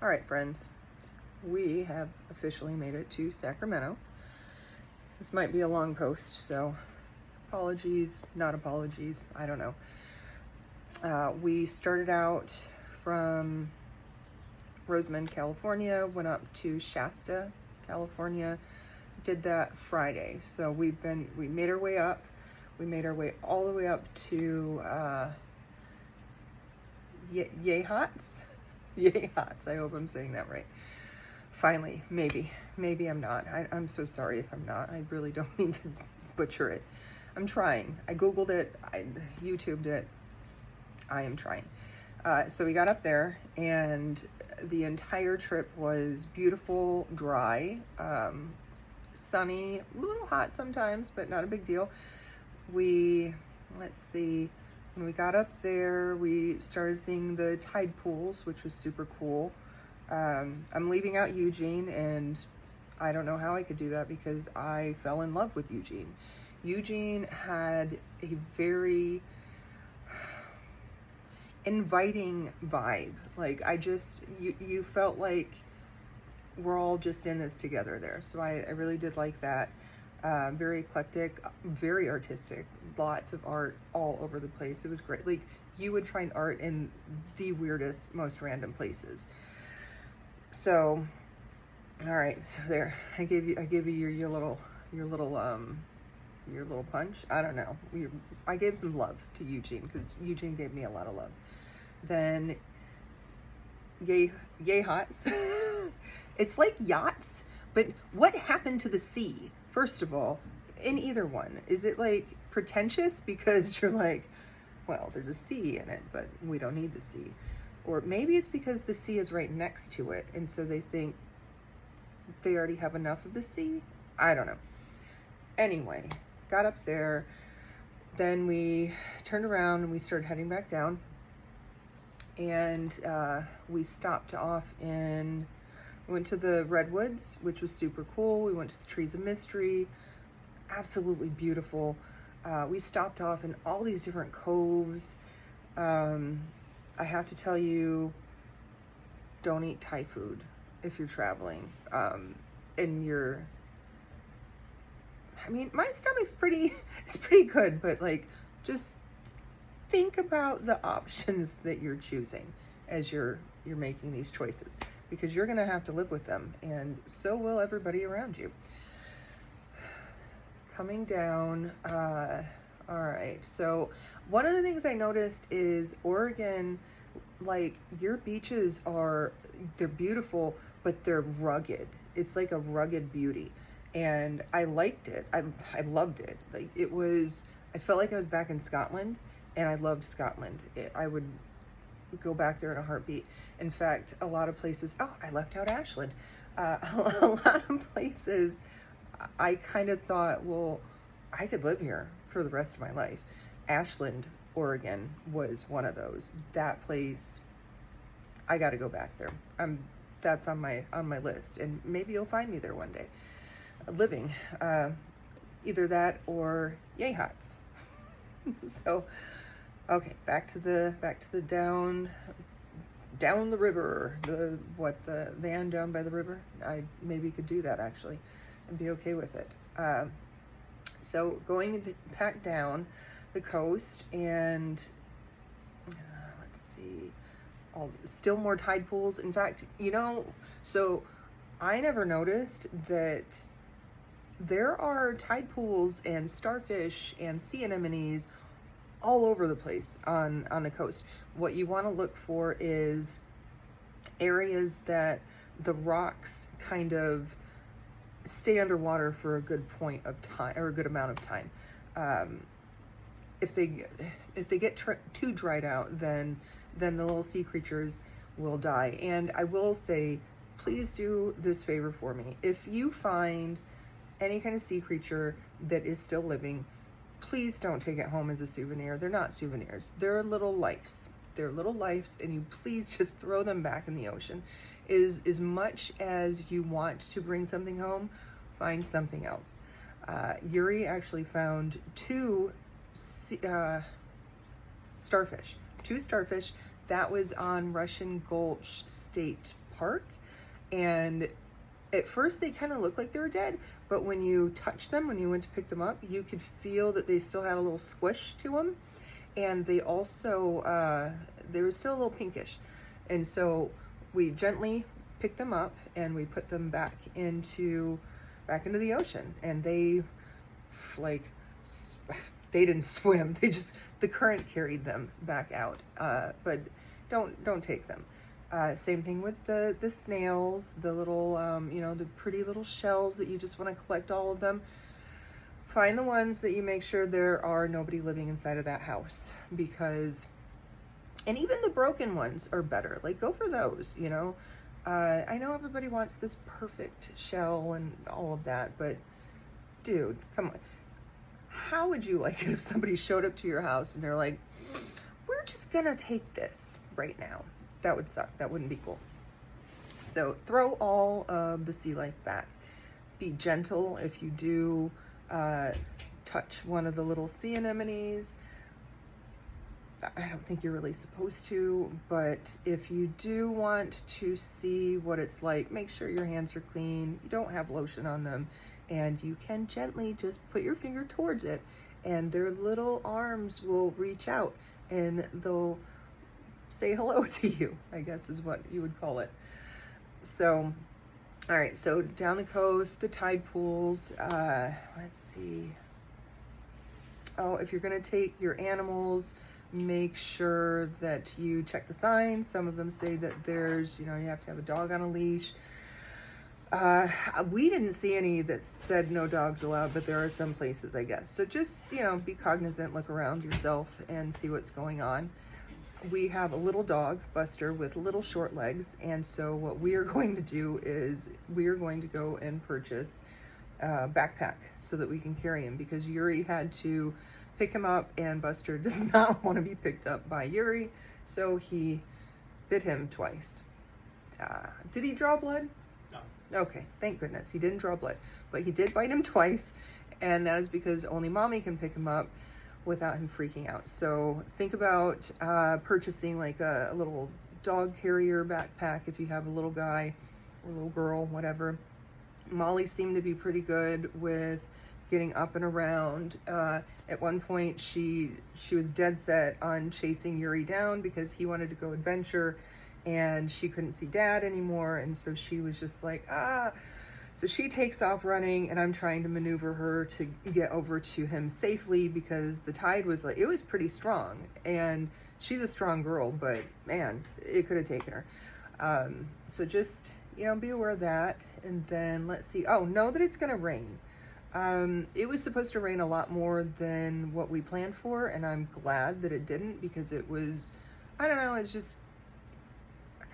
All right, friends, we have officially made it to Sacramento. This might be a long post, so apologies, not apologies, I don't know. We started out from Rosamond, California, went up to Shasta, California, did that Friday. So we made our way up. We made our way all the way up to Yachats. Yachats, I hope I'm saying that right. Finally, maybe I'm not. I'm so sorry if I'm not. I really don't mean to butcher it. I'm trying. I Googled it, I YouTubed it. I am trying. So we got up there, and the entire trip was beautiful, dry, sunny, a little hot sometimes, but not a big deal. Let's see, when we got up there, we started seeing the tide pools, which was super cool. I'm leaving out Eugene, and I don't know how I could do that because I fell in love with Eugene. Eugene had a very inviting vibe. Like, you felt like we're all just in this together there. So I really did like that. Very eclectic, very artistic, lots of art all over the place. It was great. Like, you would find art in the weirdest, most random places. So, all right, so there, I gave you your little punch. I don't know. I gave some love to Eugene because Eugene gave me a lot of love. Then Yachats. It's like yachts, but what happened to the sea? First of all, in either one, is it like pretentious because you're like, well, there's a sea in it, but we don't need the sea? Or maybe it's because the sea is right next to it, and so they think they already have enough of the sea? I don't know. Anyway, got up there, then we turned around and we started heading back down, and we stopped off we went to the Redwoods, which was super cool. We went to the Trees of Mystery, absolutely beautiful. We stopped off in all these different coves. I have to tell you, don't eat Thai food if you're traveling. I mean, my stomach's it's pretty good, but like, just think about the options that you're choosing as you're making these choices, because you're gonna have to live with them, and so will everybody around you. Coming down, all right, so one of the things I noticed is Oregon, like, your beaches they're beautiful, but they're rugged. It's like a rugged beauty. And I liked it. I loved it. Like, I felt like I was back in Scotland, and I loved Scotland. I would go back there in a heartbeat. In fact, a lot of places, I left out Ashland. A lot of places, I kind of thought, well, I could live here for the rest of my life. Ashland, Oregon was one of those. That place, I got to go back there. That's on my list, and maybe you'll find me there one day, living. Either that or Yachats. So, okay, back to the down the river. The van down by the river. I maybe could do that actually, and be okay with it. So going back down the coast, and let's see, still more tide pools. In fact, so I never noticed that there are tide pools and starfish and sea anemones all over the place on the coast. What you want to look for is areas that the rocks kind of stay underwater for a good point of time, or a good amount of time. If they get too dried out, then the little sea creatures will die. And I will say, please do this favor for me. If you find any kind of sea creature that is still living, please don't take it home as a souvenir. They're not souvenirs. They're little lives. They're little lives, and you please just throw them back in the ocean. As much as you want to bring something home, find something else. Yuri actually found two starfish. That was on Russian Gulch State park, and at first they kind of looked like they were dead, but when you touched them, when you went to pick them up, you could feel that they still had a little squish to them, and they also they were still a little pinkish. And so we gently picked them up and we put them back into the ocean, and they like they didn't swim, the current carried them back out. But don't take them. Same thing with the snails, the little the pretty little shells that you just want to collect all of them. Find the ones that you make sure there are nobody living inside of that house, because, and even the broken ones are better. Like, go for those, you know. I know everybody wants this perfect shell and all of that, but dude, come on. How would you like it if somebody showed up to your house and they're like, we're just gonna take this right now? That would suck. That wouldn't be cool. So throw all of the sea life back. Be gentle if you do touch one of the little sea anemones. I don't think you're really supposed to, but if you do want to see what it's like, make sure your hands are clean, you don't have lotion on them, and you can gently just put your finger towards it, and their little arms will reach out and they'll say hello to you, I guess is what you would call it. So, all right, so down the coast, the tide pools, let's see. Oh, if you're gonna take your animals, make sure that you check the signs. Some of them say that there's, you have to have a dog on a leash. We didn't see any that said no dogs allowed, but there are some places, I guess. So just, be cognizant, look around yourself and see what's going on. We have a little dog, Buster, with little short legs, and so what we are going to do is we are going to go and purchase a backpack so that we can carry him, because Yuri had to pick him up, and Buster does not want to be picked up by Yuri, so he bit him twice. Did he draw blood? No. Okay, thank goodness. He didn't draw blood, but he did bite him twice, and that is because only mommy can pick him up without him freaking out. So think about purchasing like a little dog carrier backpack if you have a little guy or little girl, whatever. Molly seemed to be pretty good with getting up and around. At one point she was dead set on chasing Yuri down because he wanted to go adventure and she couldn't see Dad anymore, and so she was just like, so she takes off running, and I'm trying to maneuver her to get over to him safely because the tide was like, it was pretty strong, and she's a strong girl, but man, it could have taken her. So just, be aware of that. And then let's see. Oh, know that it's going to rain. It was supposed to rain a lot more than what we planned for, and I'm glad that it didn't, because it was, I don't know, it's just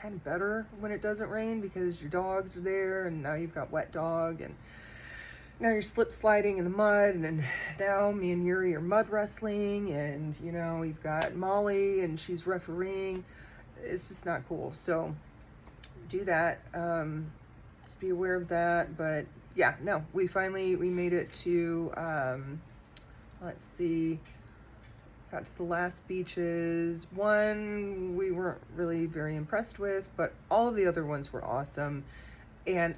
kind of better when it doesn't rain, because your dogs are there, and now you've got wet dog, and now you're slip sliding in the mud, and then now me and Yuri are mud wrestling, and you've got Molly and she's refereeing. It's just not cool. So do that. Just be aware of that. But yeah, no, we made it to let's see, got to the last beaches. One we weren't really very impressed with, but all of the other ones were awesome. And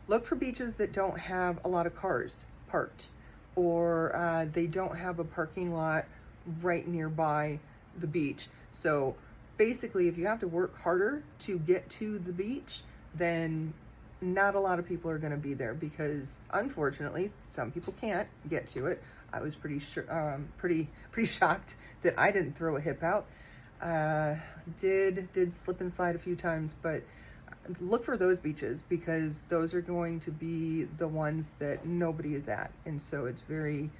look for beaches that don't have a lot of cars parked, or they don't have a parking lot right nearby the beach. So basically, if you have to work harder to get to the beach, then not a lot of people are going to be there, because unfortunately some people can't get to it. I was pretty shocked that I didn't throw a hip out. Did slip and slide a few times, but look for those beaches, because those are going to be the ones that nobody is at. And so it's very,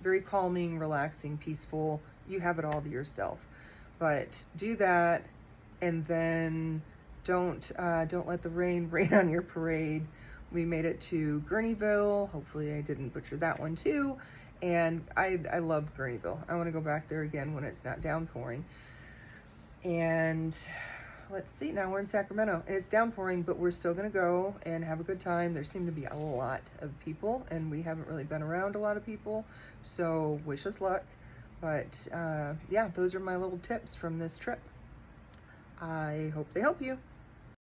very calming, relaxing, peaceful. You have it all to yourself. But do that, and then don't let the rain rain on your parade. We made it to Guerneville. Hopefully I didn't butcher that one too. And I love Guerneville. I want to go back there again when it's not downpouring. And let's see, now we're in Sacramento, and it's downpouring, but we're still going to go and have a good time. There seem to be a lot of people, and we haven't really been around a lot of people, so wish us luck. But yeah, those are my little tips from this trip. I hope they help you.